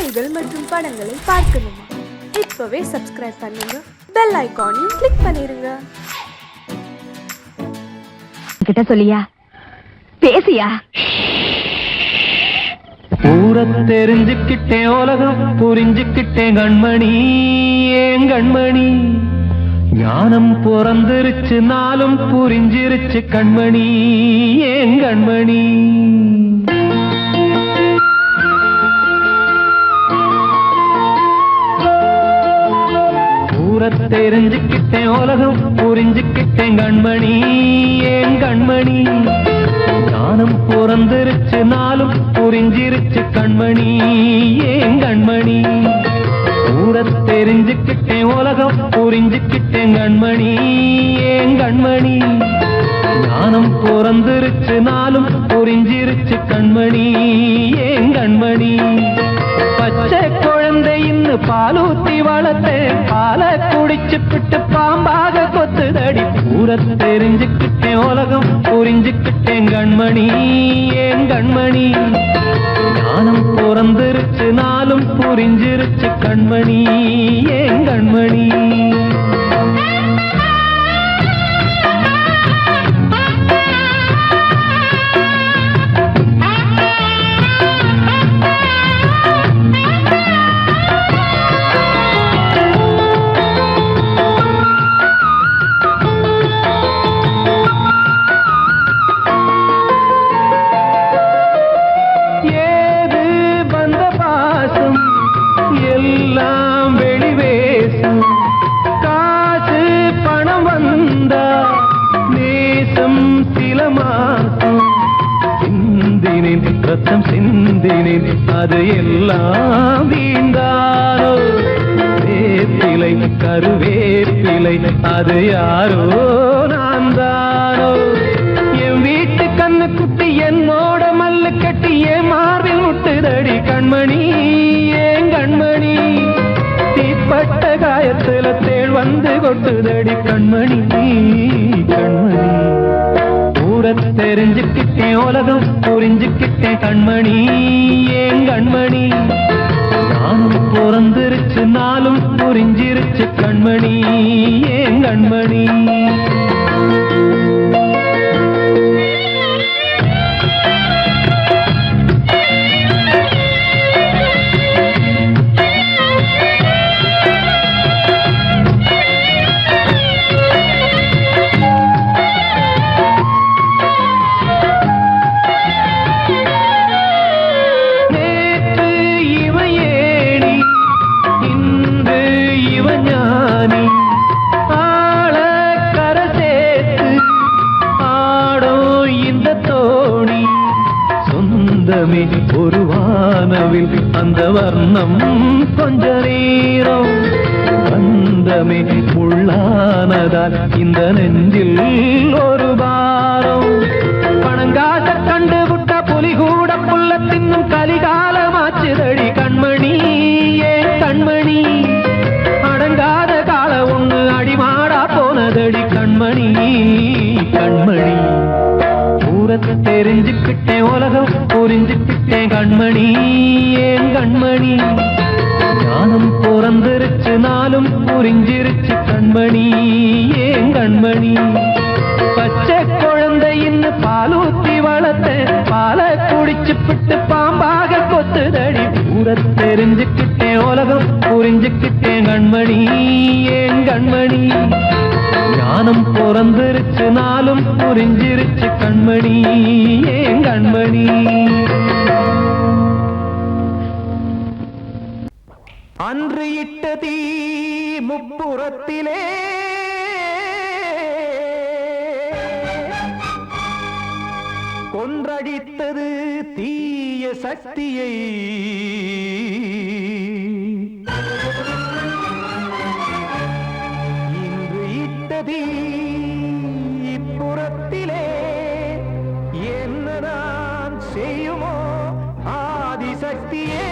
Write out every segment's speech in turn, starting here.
காணொளிகள் மற்றும் படங்களை பார்க்கணுமா? இப்பவே சப்ஸ்கிரைப் பண்ணுங்க, பெல் ஐகானையும் கிளிக் பண்ணிருங்க. கிட்ட சொல்லியா பேசியா? ஊரை தெரிஞ்சுக்கிட்டேன், உலகம் புரிஞ்சுக்கிட்டேன் கண்மணி, ஏன் கண்மணி. ஞானம் பிறந்திருச்சு, நாளும் புரிஞ்சிருச்சு கண்மணி, ஏன் கண்மணி. ஊரை தெரிஞ்சுக்கிட்டேன், உலகம் புரிஞ்சுக்கிட்டேன் கண்மணி, ஏன் கண்மணி. ஞானம் பிறந்திருச்சு, நாளும் புரிஞ்சிருச்சு கண்மணி, ஏன் கண்மணி. ஊரை தெரிஞ்சுக்கிட்டேன், உலகம் புரிஞ்சுக்கிட்டேன் கண்மணி, ஏன் கண்மணி. ஞானம் பிறந்திருச்சு, நாளும் புரிஞ்சிருச்சு கண்மணி, ஏன் கண்மணி. பச்சை குழந்தைன்னு பாலூத்தி வளர்த்தேன், பாலை குடிச்சுப்பிட்டு பாம்பாக கொத்துதடி. ஊரை தெரிஞ்சுக்கிட்டேன், உலகம் புரிஞ்சுக்கிட்டேன் கண்மணி, ஏன் கண்மணி. ஞானம் பிறந்திருச்சு, நாளும் புரிஞ்சிருச்சு கண்மணி, ஏன் கண்மணி. எல்லாம் வெளிவேசும், காசு பணம் வந்தா நேசம் சில மாசம். சிந்தினேன் ரத்தம் சிந்தினேன், அது எல்லாம் வீண்டாரோ. வேப்பிலை கருவேப்பிலை, அது யாரோ நான் தானோ. என் வீட்டு கண்ணு குட்டி என்னோட மல்லு கட்டி என் மார்பில் முட்டுதடி கண்மணி, ஏன் கண்மணி. தீப்பட்ட காயத்துல தேள் வந்து கொட்டுதடி கண்மணி, கண்மணி. ஊரை தெரிஞ்சுக்கிட்டேன், உலகம் புரிஞ்சுக்கிட்டேன் கண்மணி, ஏன் கண்மணி. நானும் பிறந்திருச்சு, நாளும் புரிஞ்சிருச்சு கண்மணி, ஏன் கண்மணி. ஒரு வானவில் அந்த வர்ணம் கொஞ்ச நேரம் வந்தமே உள்ளானதால் இந்த நெஞ்சில் ஒரு பாரம். பணங்காச கண்டு விட்ட புலி கூட புல்ல தின்னும் கலிகாலமாச்சுதடி கண்மணி, ஏன் கண்மணி. அடங்காத கால ஒண்ணு அடிமாடா போனதடி கண்மணி, கண்மணி. ஊரை தெரிஞ்சுக்கிட்டேன், உலகம் புரிஞ்சுக்கிட்டேன் கண்மணி, ஏன் கண்மணி. ஞானம் பிறந்திருச்சு, நாளும் புரிஞ்சிருச்சு கண்மணி, ஏன் கண்மணி. பச்சை குழந்தைன்னு பாலூத்தி வளர்த்தேன், பாலை குடிச்சுப்பிட்டு பாம்பாக கொத்துதடி. ஊரை தெரிஞ்சுக்கிட்டேன், உலகம் புரிஞ்சுக்கிட்டேன் கண்மணி, ஏன் கண்மணி. ஞானம் பிறந்திருச்சு, நாளும் புரிஞ்சிருச்சு கண்மணி, ஏன் கண்மணி. அன்று இட்ட தீ முப்புறத்திலே கொன்றடித்தது தீய சக்தியை. இன்று இட்டதீ இப்புறத்திலே என்னதான் செய்யுமோ ஆதிசக்தியே.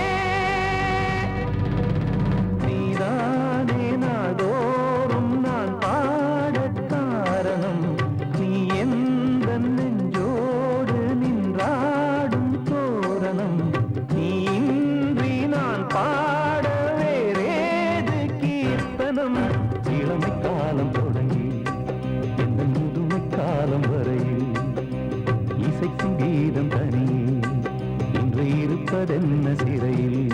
நீதானே நாள்தோறும் நான் பாட காரணம், நீ எந்த நெஞ்சோடு நின்றாடும் தோரணம். நீ இன்றி சிறையில்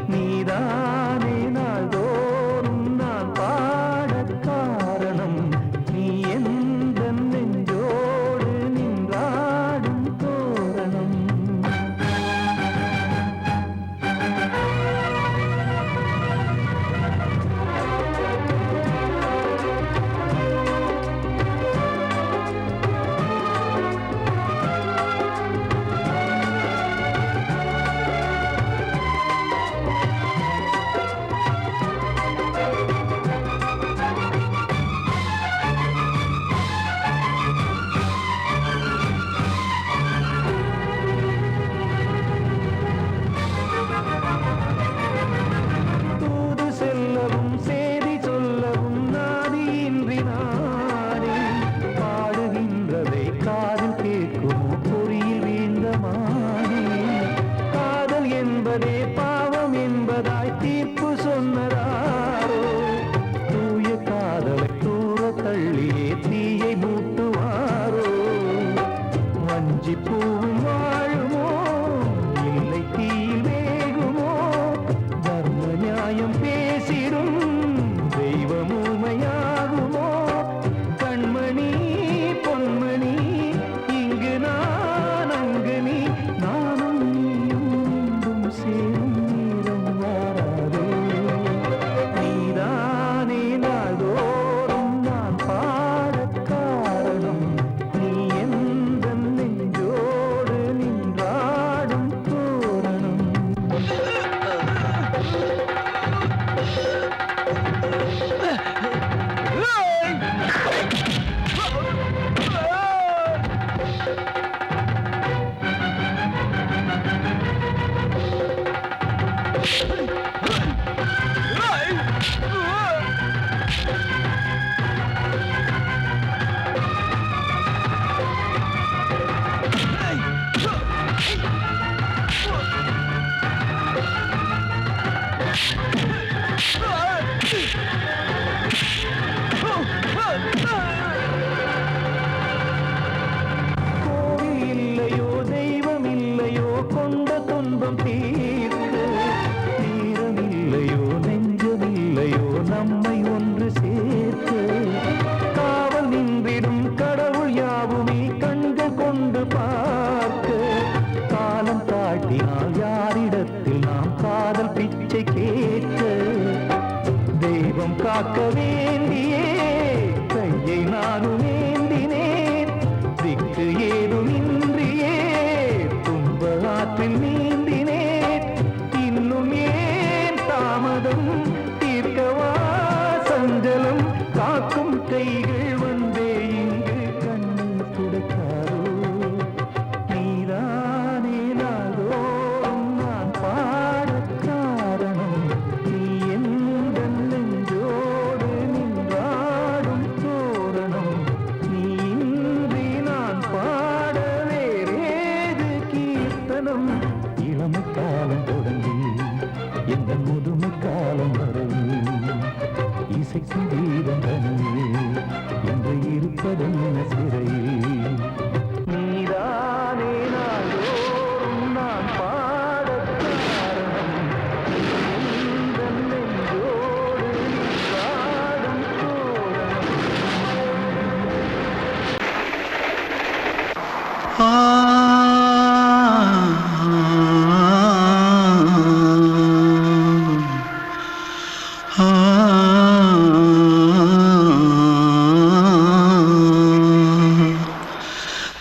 நீதானே நாள்தோறும் நான் பாடக் காரணம் நீ எந்த நெஞ்சோடு நின்றாடும் தோரணம் தூது செல்லவும் சேதி சொல்லவும் நாதியின்றி நானே பாடுகின்றதை காதில் கேட்குமோ பொறியில் வீழ்ந்த மானே காதல் என்பதே பாவம் என்பதாய் தீர்ப்பு சொன்னதாரோ தூய காதலை தூர தள்ளியே தீயை மூட்டுவாரோ வஞ்சி பூவும் வாழுமோ இல்லை தீயில் வேகுமோ தர்ம நியாயம் பேசிடும் தெய்வம் ஊமையாகுமோ கண்மணி பொன்மணி இங்கு நான் அங்கு நீ நானும் நீயும் மீண்டும் சேரும் நேரம் வாராதோ நீதானே நாள்தோறும் நான் பாடக் காரணம் நீ எந்த நெஞ்சோடு நின்றாடும் தோரணம் கோவில் இல்லையோ தெய்வம் இல்லையோ கொண்ட துன்பம் தீர்க்க நேரம் இல்லையோ நெஞ்சம் இல்லையோ நம்மை ஒன்று சேர்க்க காவல் நின்றிடும் கடவுள் யாவுமே கண்கள் கொண்டு பார்க்க காலம் தாட்டினால் யாரிடத்தில் நாம் காதல் பிச்சை கேட்க தெய்வம் காக்க வேண்டியே கையை நானும் ஏந்தினேன் திக்கு ஏதும் இன்றியே துன்ப ஆற்றில் நீந்தினேன் இன்னும் ஏன் தாமதம் தீர்க்கவா சஞ்சலம் காக்கும் கைகள் வந்தே இங்கு கண்ணீர் துடைக்காதோ நீதானே நாள்தோறும் நான் பாடக் காரணம் நீ எந்த நெஞ்சோடு நின்றாடும் தோரணம் நீ இன்றி நான் பாட வேறேது கீர்த்தனம் இளமை காலம் தொடங்கி எந்த முதுமை காலம் வரை இசைக்கும் கீதம் தனியே என்று இருப்பதென்ன சிறையில் நீதானே நாள்தோறும் நான் பாடக் காரணம் நீ எந்த நெஞ்சோடு நின்றாடும் தோரணம்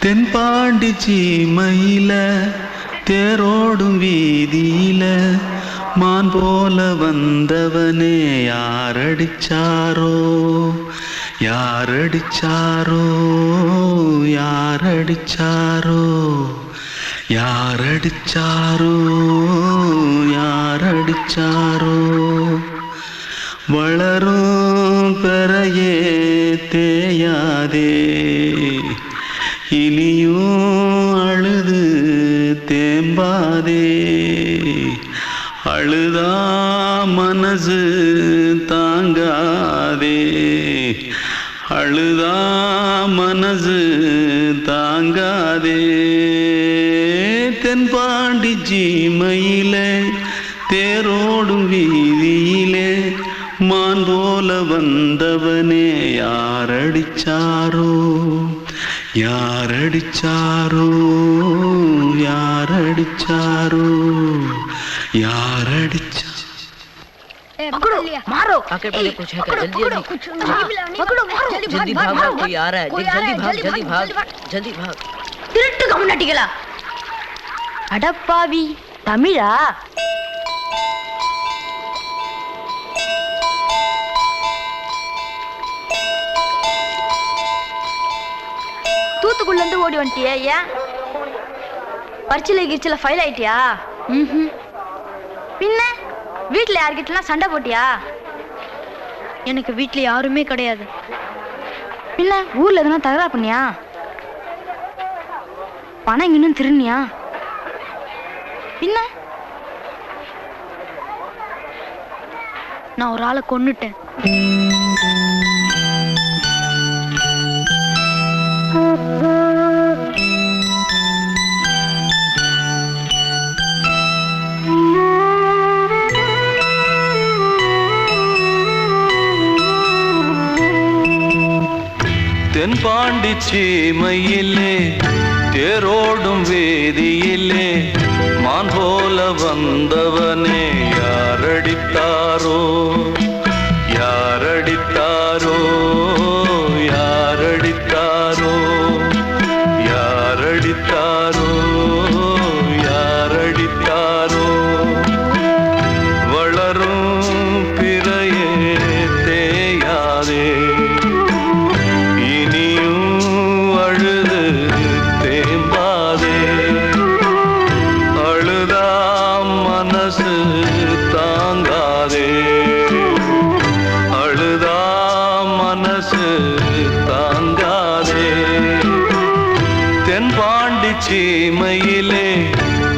தென்பாண்டி சீமையில தேரோடும் வீதியில மான் போல வந்தவனே யாரடிச்சாரோ யாரடிச்சாரோ யாரடிச்சாரோ யாரடிச்சாரோ யாரடிச்சாரோ வளரும் பெறையே தேயாதே இனியும் அழுது தேம்பாதே அழுதா மனசு தாங்காதே அழுதா மனசு தாங்காதே தென்பாண்டி ஜீம சீமையிலே தேரோடும் வீதியிலே மான் போல வந்தவனே யாரடிச்சாரோ யாரடிச்சாரோ யாரடிச்சாரோ யாரடிச்சா पकड़ो मारो आके पहले कुछ है क्या जल्दी जल्दी पकड़ो मारो जल्दी भाग भाग कोई आ रहा है देख जल्दी भाग जल्दी भाग திருட்டு கம்முனட்டிகளா அடப்பாவி தமிழா தூத்துக்குள்ள இருந்து ஓடி வந்துட்டியா ஏன் பரிச்சையில கிரிச்சில ஃபைல் ஆயிட்டியா பின்ன வீட்டுல யார்கிட்டலாம் சண்டை போட்டியா எனக்கு வீட்டுல யாருமே கிடையாது பின்ன ஊர்ல எதுனா தகராறு பண்ணியா பணம் இன்னும் திருநியா பின்ன நான் ஒரு ஆளை கொன்னுட்டேன் தென்பாண்டி சீமையிலே தேரோடும் வேதியிலே மான் போல வந்தவனே யாரடித்தாரோ யாரடித்தாரோ யாரடித்தாரோ யாரடித்தாரோ யாரடித்தாரோ வளரும் பிறையே தேயாதே சீமையிலே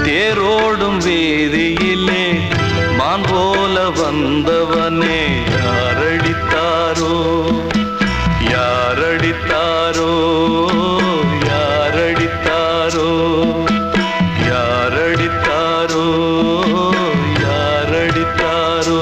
தேரோடும் வேதியிலே மான் போல வந்தவனே யாரடித்தாரோ யாரடித்தாரோ யாரடித்தாரோ யாரடித்தாரோ யாரடித்தாரோ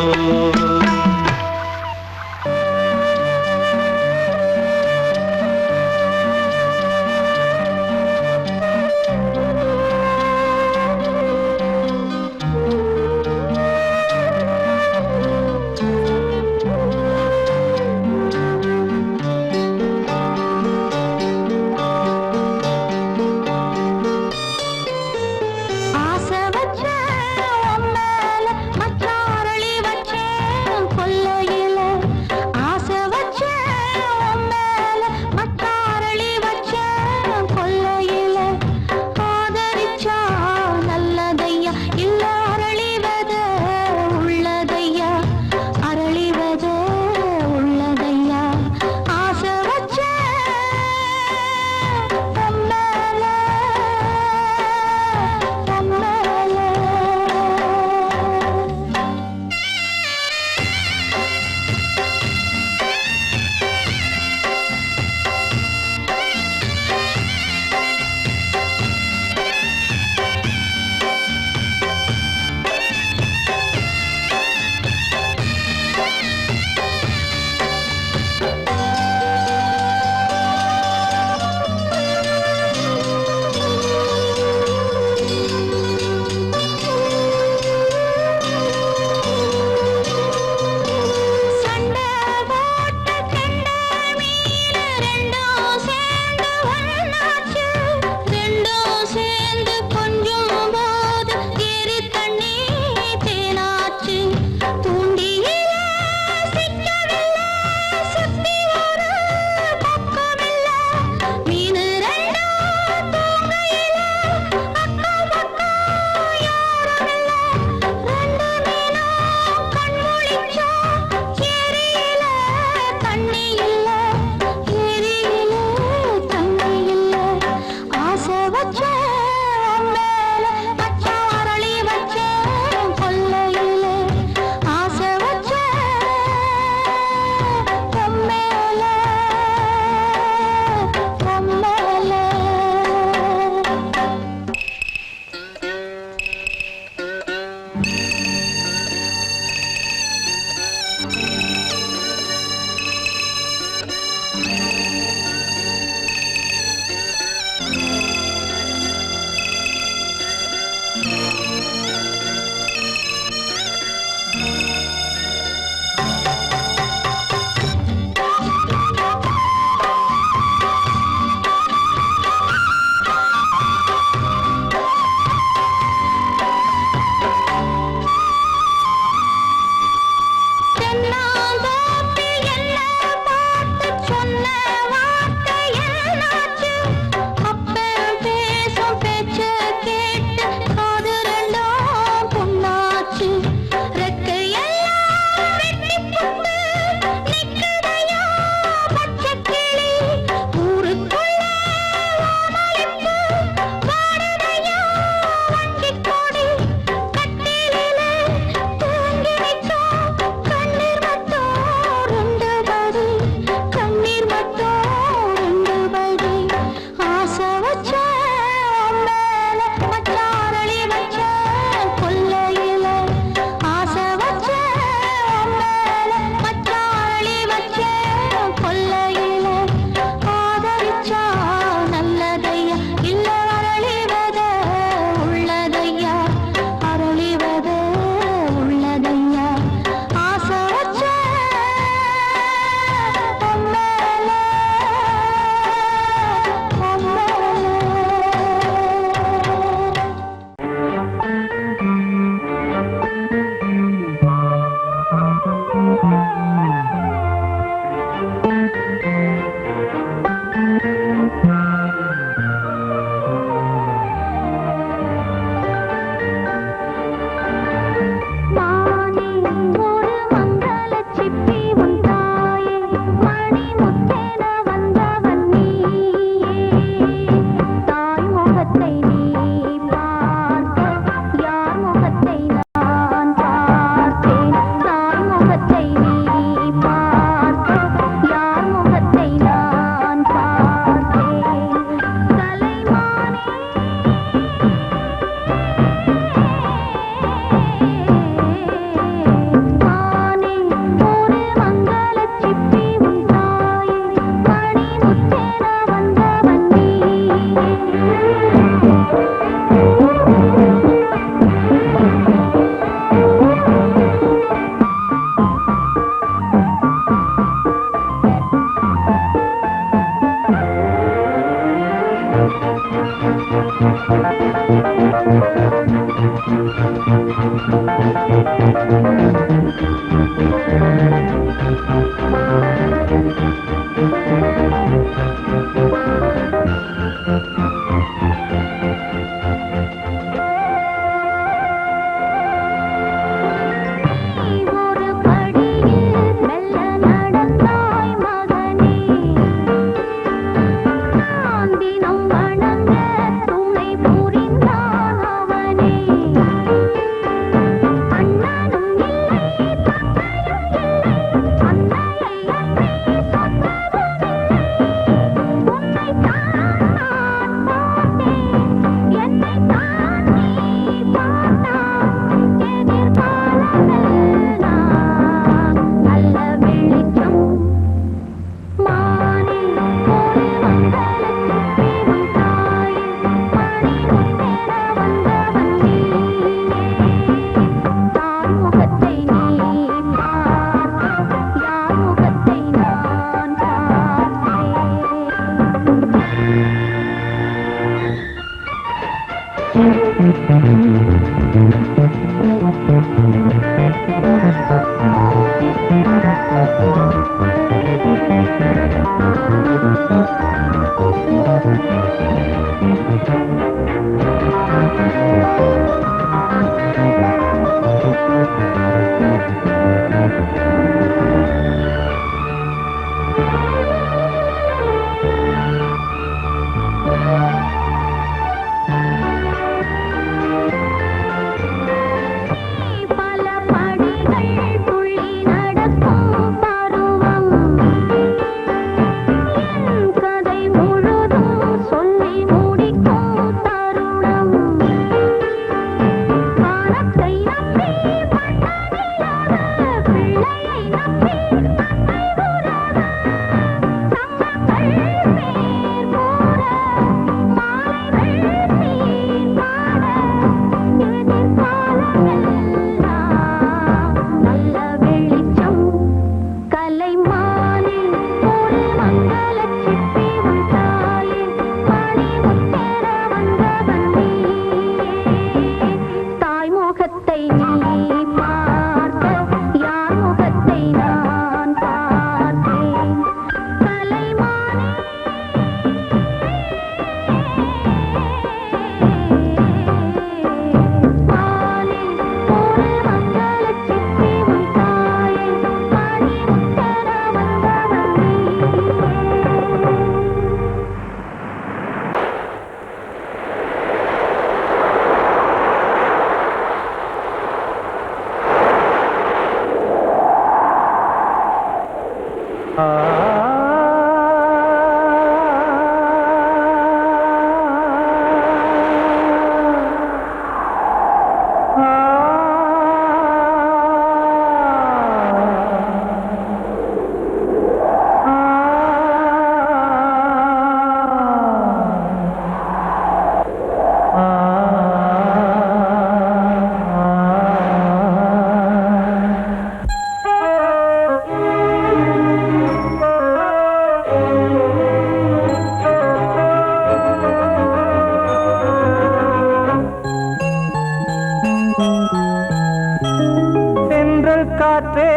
காற்றே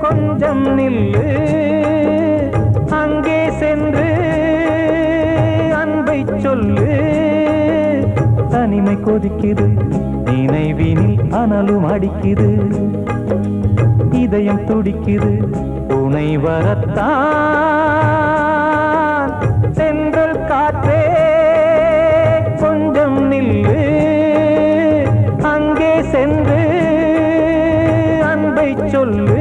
கொஞ்சம் நில்லு, அங்கே சென்று அன்பை சொல்லு. தனிமை கொதிக்குது, நினைவினில் அனலும் அடிக்குது, இதயம் துடிக்குது துணை வரத்தான். சென்றல் காற்றே கொஞ்சம் நில்லு, அங்கே சென்று அன்பை சொல்லு.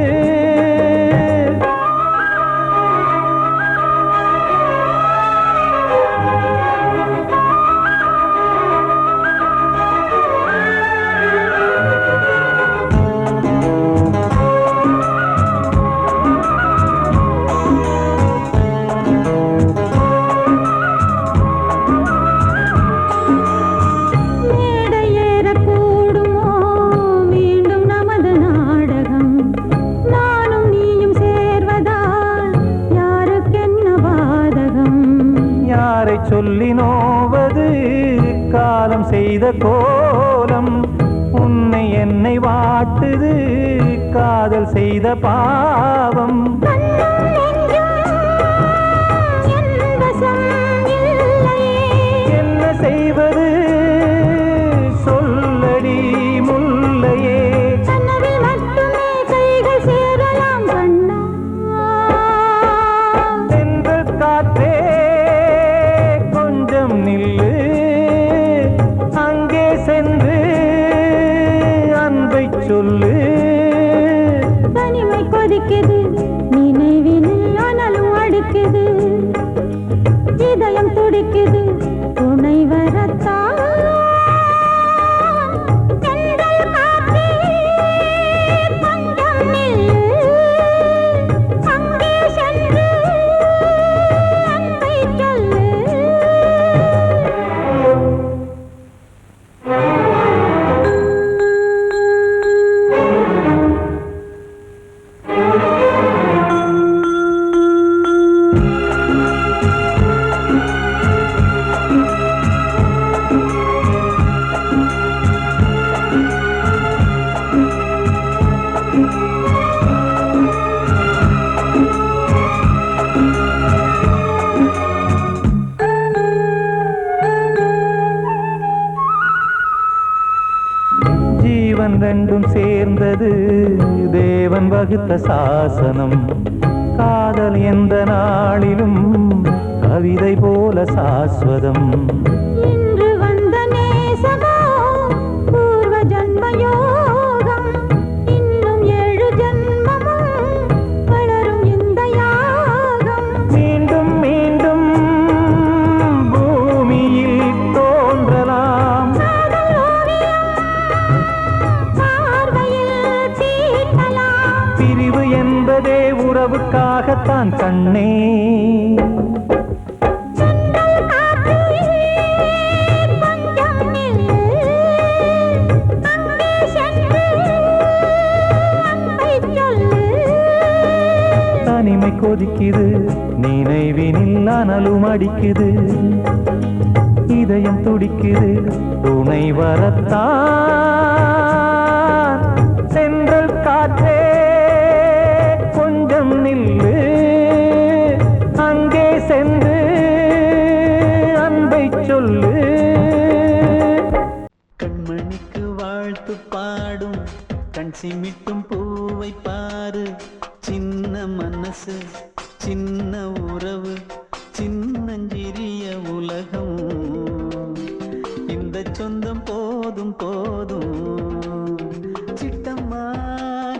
சொல்லி நோவது காலம் செய்த கோலம், உன்னை என்னை வாட்டுது காதல் செய்த பாவம். என்ன செய்வது சொல்லடி முல்லையே. தென்றல் காற்றே கொஞ்சம் நில்லு, அங்கே சென்று அன்பை சொல்லு. தனிமை கொதிக்குது நினைவினில் ஆனாலும் அடுக்குது, இதயம் துடிக்குது துணை வரத்தான். தென்றல் காற்றே கொஞ்சம் நில்லு, அங்கே சென்று அன்பை சொல்லு. ஜீவன் ரெண்டும் சேர்ந்தது தேவன் வகுத்த சாசனம். காதல் எந்த நாளிலும் கவிதை போல சாஸ்வதம். இன்று வந்த நேசமோ பூர்வ ஜன்ம யோகம், இன்னும் 7 ஜன்மமும் வளரும் இந்த யாகம். மீண்டும் மீண்டும் பூமியில் தோன்றலாம். காதல் ஓவியம் பார்வையில் தீட்டலாம். பிரிவு என்பதே உறவுக்காகத்தான் கண்ணே. தென்றல் காற்றே கொஞ்சம் நில்லு, அங்கே சென்று அன்பை சொல்லு. தனிமை கொதிக்குது நினைவினில் அனலும் அடிக்குது, இதயம் துடிக்குது துணை வரத்தான். சென்றல் காற்றே கொஞ்சம் நில்லு, அங்கே சென்று அன்பை சொல்லு. கண்மணிக்கு வாழ்த்து பாடும் கண் சிமிட்டும் பூவை பாரு. சின்ன மனசு சின்ன உறவு சின்னஞ்சிறிய உலகம். இந்த சொந்தம் போதும் போதும். சிட்டம்மா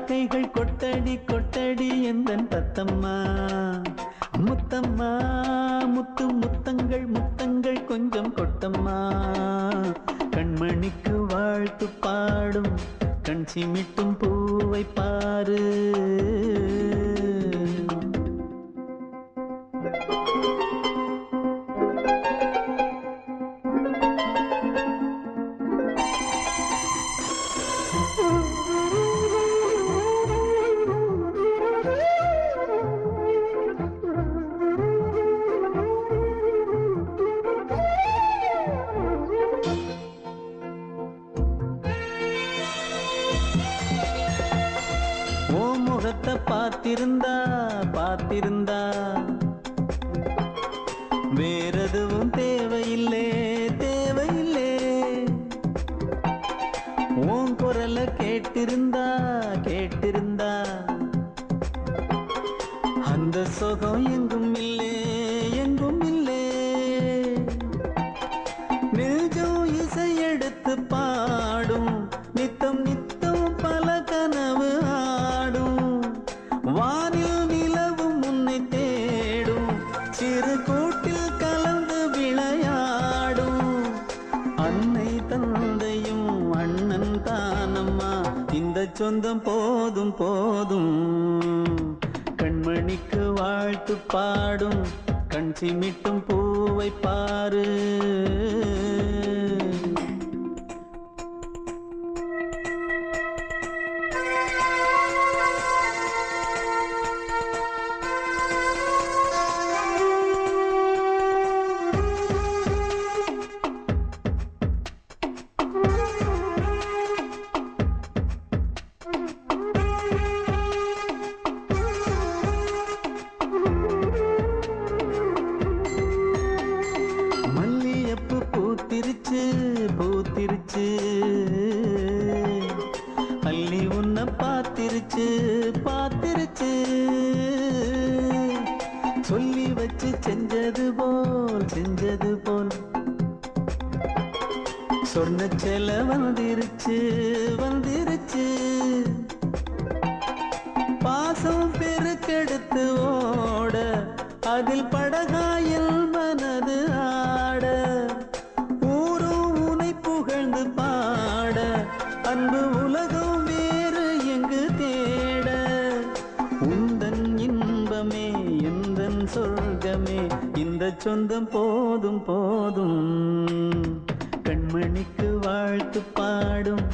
கைகள் கொட்டடி கொட்டடி எந்தன் தத்தம்மா. முத்தம்மா முத்து முத்தங்கள் முத்தங்கள் கொஞ்சம் கொட்டம்மா. கண்மணிக்கு வாழ்த்து பாடும் கண் சிமிட்டும் பூவை பாரு. ஓ முகத்தை பார்த்திருந்தா பார்த்திருந்தா வேறெதுவும் தேவையில்லை தேவையில்லை. உன் குரலை கேட்டிருந்தா கேட்டிருந்தா அந்த சுகம் எங்கும் இல்லை எங்கும் இல்லை. நெஞ்சம் இசை எடுத்து பாடும் நித்தம் நித்தம் பல கனவு ஆடும். வானில் நிலவும் உன்னை தேடும் சிறு கூட்டில் கலந்து விளையாடும். அன்னை தந்தையும் அண்ணன் தானம்மா இந்த சொந்தம் போதும் போதும். கண்மணிக்கு வாழ்த்து பாடும் கண் சிமிட்டும் பூவை பாரு. அள்ளி உன்னை பார்த்திருச்சு பார்த்திருச்சு சொல்லி வச்சு செஞ்சது போல் சொன்ன செல வந்துருச்சு பாசம் பெருக்கெடுத்து ஓட அதில் படகாயில் மனது ஆட ஊரும் உனை புகழ்ந்து பாட அன்பு உலகம் வேறு எங்கு தேட உந்தன் இன்பமே எந்தன் சொர்க்கமே இந்த சொந்தம் போதும் கண்மணிக்கு வாழ்த்து பாடும்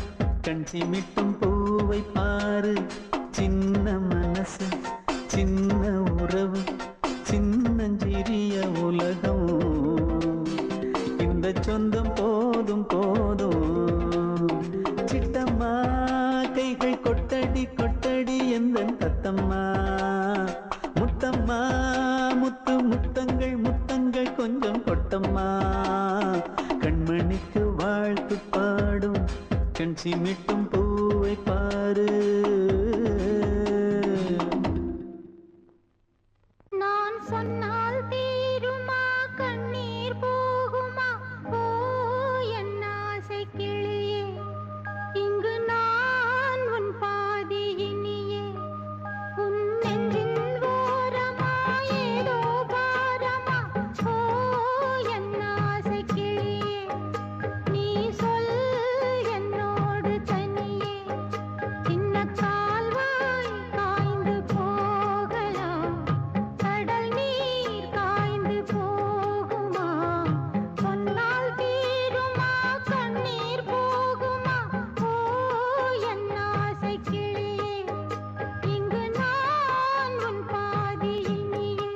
கண் சிமிட்டும் பூவை பாரு சின்ன மனசு சின்ன உறவு சின்னஞ்சிறிய உலகம் இந்த சொந்தம் போதும் சிட்டம்மா கைகள் கொட்டடி எந்தன் தத்தம்மா முத்தம்மா முத்தங்கள் கொஞ்சம் கொட்டம்மா கண்மணிக்கு வாழ்த்து பாடும் கண் சிமிட்டும் பூவை பாரு நான் சொன்னால் தீருமா கண்ணீர் போகுமா ஓ என் ஆசை கிளியே இங்கு நான் உன் பாதி இனியே உன் நெஞ்சின் ஓரமா ஏதோ பாரமா ஓ என் ஆசை கிளியே நீ சொல் என்னோடு தனியே சின்ன கால்வாய் காய்ந்து போகலாம் கடல் நீர் காய்ந்து போகுமா சொன்னால் தீருமா கண்ணீர் போகுமா ஓ என் ஆசை கிளியே இங்கு நான் உன் பாதி இனியே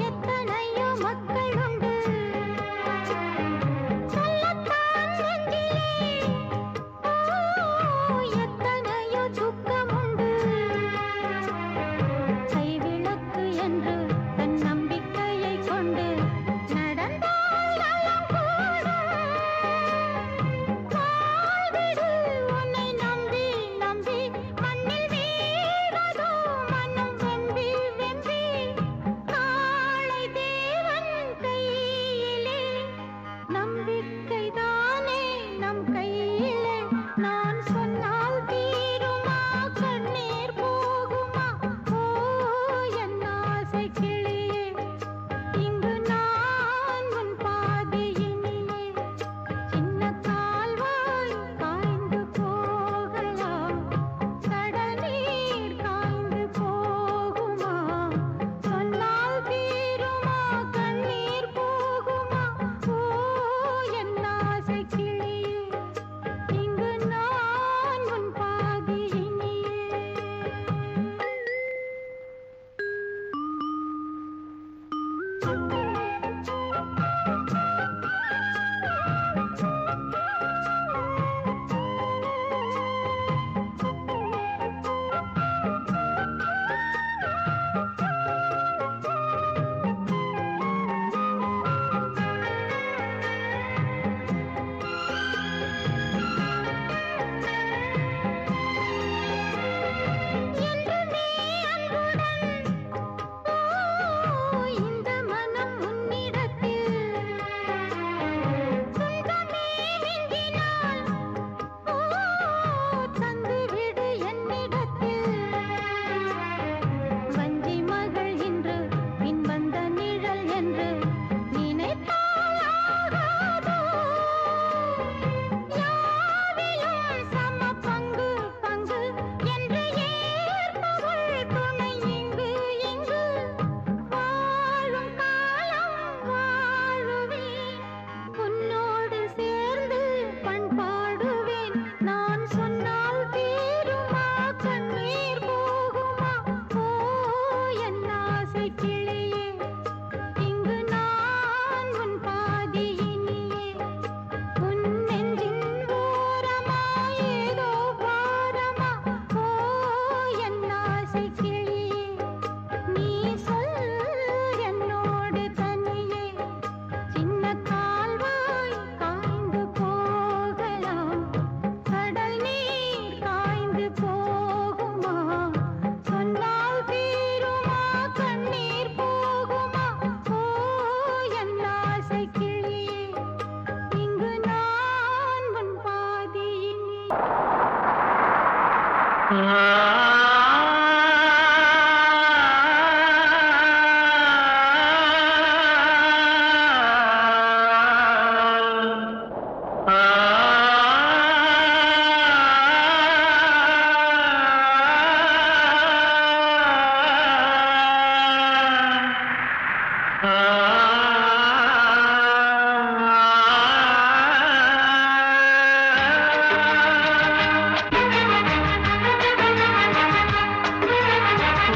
எத்தனையோ மக்களுண்டு சொல்லத்தான் நெஞ்சிலே எத்தனையோ துக்கமுண்டு கைவிளக்கு என்று தன் நம்பிக்கையை கொண்டு நடந்தால் நலம் கூடும் வாழ்விடு உன்னை நம்பி மண்ணில் வீழ்வதோ மனம் வெம்பி காளை தேவன் கையிலே நம்பிக்கைதானே நம் கையிலே நான் சொன்னால் தீருமா கண்ணீர் போகுமா ஓ என் ஆசை கிளியே இங்கு நான் உன் பாதி இனியே சின்ன கால்வாய் காய்ந்து போகலாம் கடல் நீர் காய்ந்து போகுமா சொன்னால் தீருமா கண்ணீர் போகுமா ஓ என் ஆசை கிளியே இங்கு நான் உன் பாதி இனியே என்றுமே அன்புடன் ஓ இந்த மனம்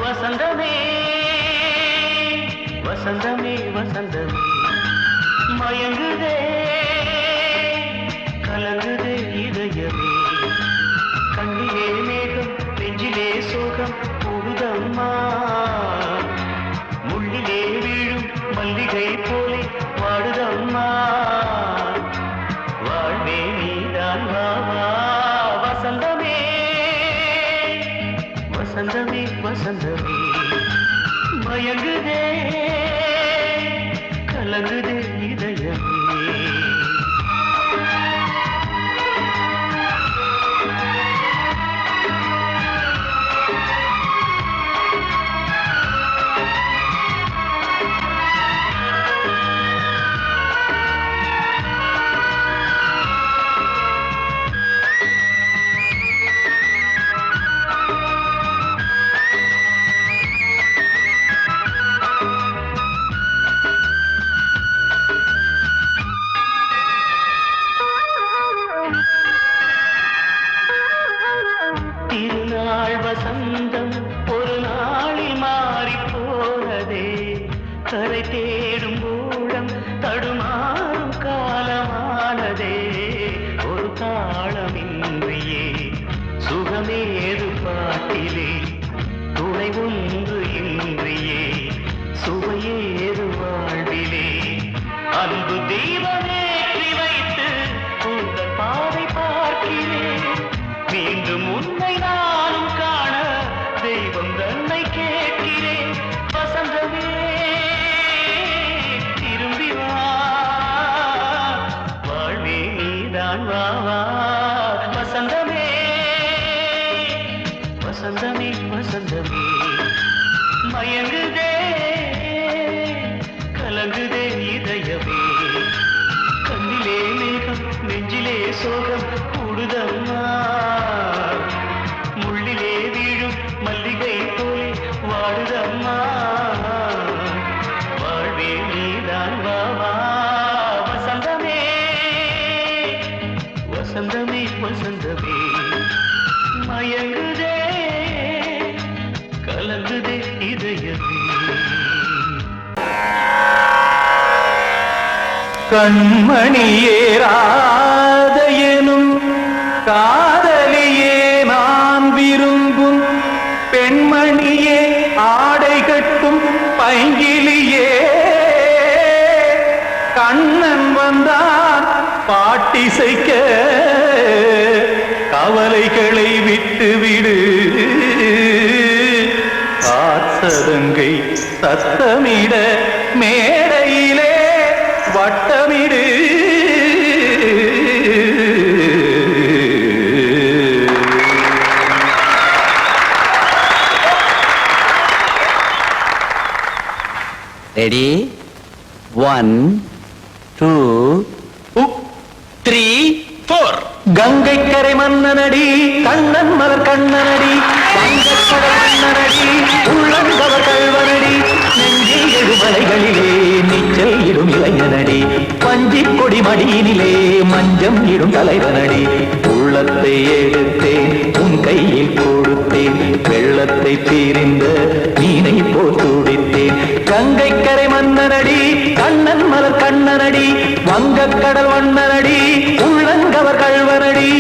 வசந்தமே வசந்தமே வசந்தமே மயங்குதே கலங்குதே இதயமே கண்ணிலே மேகம் நெஞ்சிலே சோகம் கூடுதம்மா முள்ளிலே வீழும் மல்லிகை போலே வாடுதம்மா வாழ்வே நீதான் வாவா வசந்தமே வசந்தமே வசந்தமே மயங்குதே கலங்குதே இதயமே திருநாள் வசந்தம் ஒரு நாளில் மாறி போனதே கரை தேடும் ஊழம் தடுமாறும் காலமானதே ஒரு தாளமின்றியே சுகமேது பாட்டிலே துணை ஒன்று இன்றியே சுவையேது வாழ்விலே அன்பு தெய்வமேற்றி வைத்து உங்கள் பாதை பார்க்கிறேன் மீண்டும் உன்னை நானும் காண தெய்வம் தன்னை கேட்கிறேன் வசந்தமே திரும்பி வா வாழ்வே நீதான் வா வா வசந்தமே வசந்தமே வசந்தமே மயங்குதே கலங்குதே இதயமே கண்ணிலே மேகம் நெஞ்சிலே சோகம் கூடுதம்மா முள்ளிலே வீழும் மல்லிகை போலே வாடுதம்மா வாழ்வே நீதான் வா வா வசந்தமே வசந்தமே வசந்தமே மயங்குதே கலங்குதே இதயமே கண்மணியேராத எனும் காதலியே நான் விரும்பும் பெண்மணியே ஆடை கட்டும் பைங்கிலியே கண்ணன் வந்தான் பாட்டிசைக்க கவலைகளை விட்டுவிடு காத்ததங்கை சத்தமிட மேடையிலே வட்டமிடு ரெடி 1 2 3 4 கங்கை கரை மன்னனடி கண்ணன் மலர் கண்ணனடி வங்கக்கடல் மன்னனடி உள்ளங்கவர் கல்வனடி நெஞ்சில் எழுமலைகளிலே நீச்சல் இடும் இளைஞனடி பஞ்சிக் கொடி மடியினிலே மஞ்சம் இடும் தலைவனடி உள்ளத்தை எடுத்தேன் உன் கையில் கொடுத்தேன் வெள்ளத்தை தீரிந்த மீனை போல் துடித்தேன் கங்கை கரை மன்னனடி கண்ணன் மலர் கண்ணனடி வங்கக்கடல் வண்ணனடி உள்ளங்கவர் கல்வனடி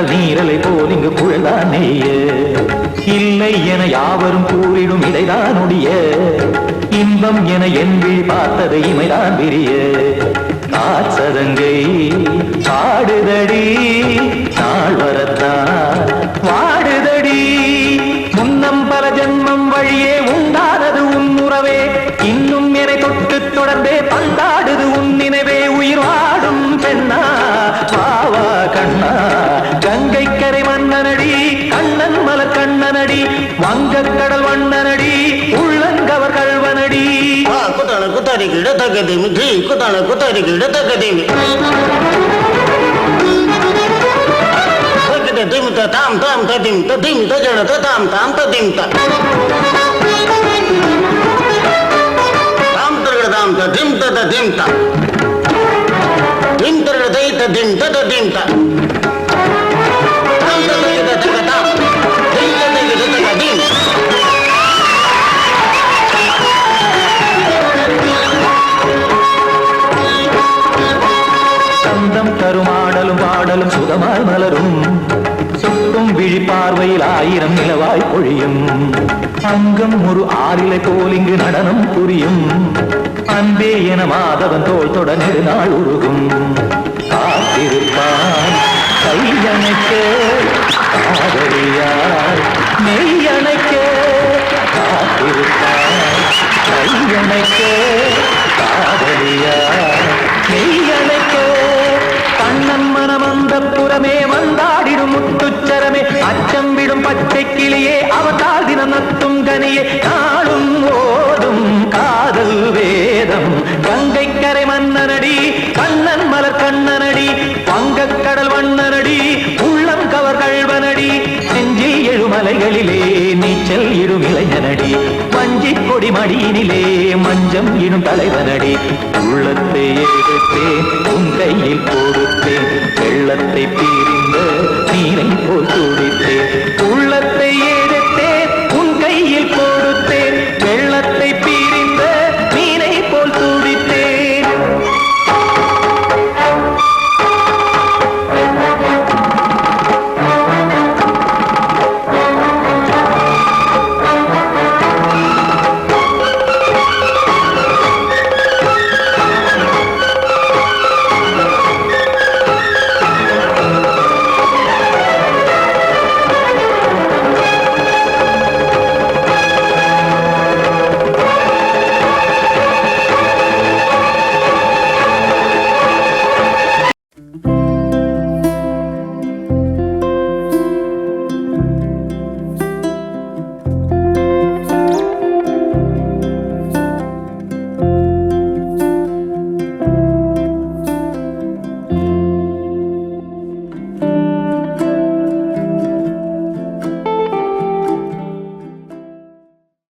கடல் நீரலை போல் இங்கு குழல்தான் நெய்ய இல்லை என யாவரும் கூறிடும் இடைதான் ஒடிய இன்பம் என என் விழி பார்த்தது இமைதான் விரிய காற்சதங்கை பாடுதடி நாள் வரத்தான் வாடுதடி முன்னம் பல ஜென்மம் வழியே உண்டானது உன் உறவே இன்னும் என்னை தொட்டு தொடர்ந்தே பந்தாடுது உன் நினைவே உயிர் வாடும் பெண்ணா வாவா கண்ணா கங்கை கரை மன்னனடி கண்ணன் மலர் கண்ணனடி வங்கக் கடல் வண்ணனடி உள்ளங்கவர் கல்வனடி குத்தான குத்தாரிக்கு இடத்தக்கதேமி ஜி குத்தான குத்தாரிக்கு இடத்தக்கதேமி திமுக தாம் தாம் ததிம் ததிம் தஜன தாம் தாம் ததிம் தாம் தரகட தாம் ததிம் ததிம் திம் தரகட தை ததிம் ததிம் தாம் தரகட தகதாம் திம் தரகட தகதிம் சந்தம் தருமாடலும் பாடலும் சுகமாய் மலரும் சுட்டும் விழி பார்வையில் ஆயிரம் நிலவாய் பொழியும் அங்கம் ஒரு ஆறிலை போல் இங்கு நடனம் புரியும் அன்பே என மாதவன் தோள் தொட நெடுநாள் உருகும் காத்திருப்பான் கையணைக்க காதலியார் மெய்யணைக்க காத்திருப்பான் கையணைக்க காதலியார் மெய்யணைக்க கண்ணன் மனமந்த புறமே வந்தாடிடும் முத்துச்சரமே அச்சம் விடும் பச்சை கிளியே அவதால் தினம் நத்தும் கனியே நாளும் ஓதும் காதல் வேதம் கங்கை கரை மன்னனடி கண்ணன் மலர் கண்ணனடி வங்கக் கடல் வண்ணனடி உள்ளம் கவர் கல்வனடி நெஞ்சில் எழுமலைகளிலே நீச்சல் இடும் இளைஞனடி வஞ்சி கொடி மடியினிலே மஞ்சம் இடும் தலைவனடி உள்ளத்தை எடுத்தேன் உன் கையில் கொடுத்தேன் வெள்ளத்தை பிரிந்த நீரை